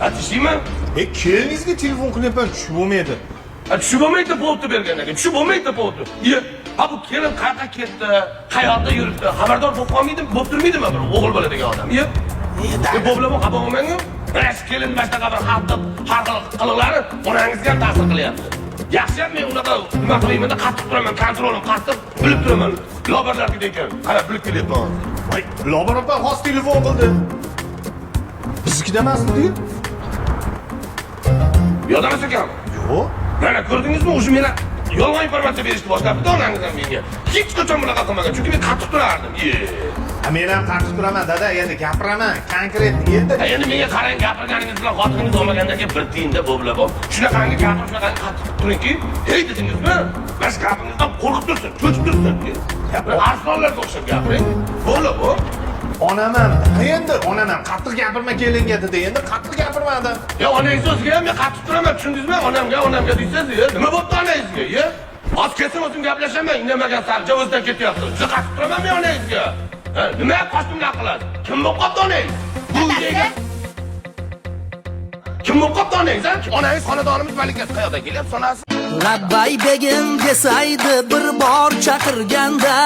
Atishlayman. Kelingizga telefon qilyapman, tushib bo'lmaydi. Tushib bo'lmaydi bo'ldi bergan ekan. Tushib bo'lmaydi bo'ldi. Ha bu kelin qayerga ketdi? Qayerda yuribdi? Xabardor bo'lib qolmaydimi? Bo'lib turmaydimi bir o'g'il bola degan odam? Bu bilan xabar bo'lmang-ku. Mana kelin boshqa bir har xil qiliqlari onangizga ham ta'sir qilyapti. Yaxshiyam men unaqa nima qilayman-da qattiq turaman, kontrolim qattiq, bilib turaman. Lobarlarga ekan, qarab bilib kelyapman. Voy, Lobar opa xos telefon qildi. Biznikida emasdi? Yo'damas ekan. Yo'q. Mana ko'rdingizmi, o'sha meni yolg'on informatsiya berishni boshlabdi onangizdan menga. Hech qachon bunaqa qilmagan, chunki men qattiq turardim. Men ham qattiq turaman, dada, endi gapiraman, konkret endi. Endi menga qarang, gapirganingiz bilan xotiningiz olmagandan keyin bir tiyinda bo'la bor. Shunaqangi gapirishga qattiq turingki, hey dedingizmi? Mas gapingizdan qo'rqib tursin, cho'chib tursin. Arslonlarga o'xshab gapiring. Bo'la bu. Onam ham, endi onam ham qattiq gapirma kelinga dedi, endi qattiq gapirmadi. Onangiz o'ziga ham men qattiq turaman, tushundingizmi? Onamga deysiz, nima bo'pti onangizga? Hozir kelsin o'zim gaplashaman, indamagan sarja o'zidan ketyapti. Juda qattiq turaman men onangizga. Nima qo'shimlar qiladi? Kim bo'lib qoldi onangiz? Bu uyga kim bo'lib qoldi onangiz? Onangiz xonadonimiz malikasi qayoqdan kelyapti sonasi? Labbay begim desaydi bir bor chaqirganda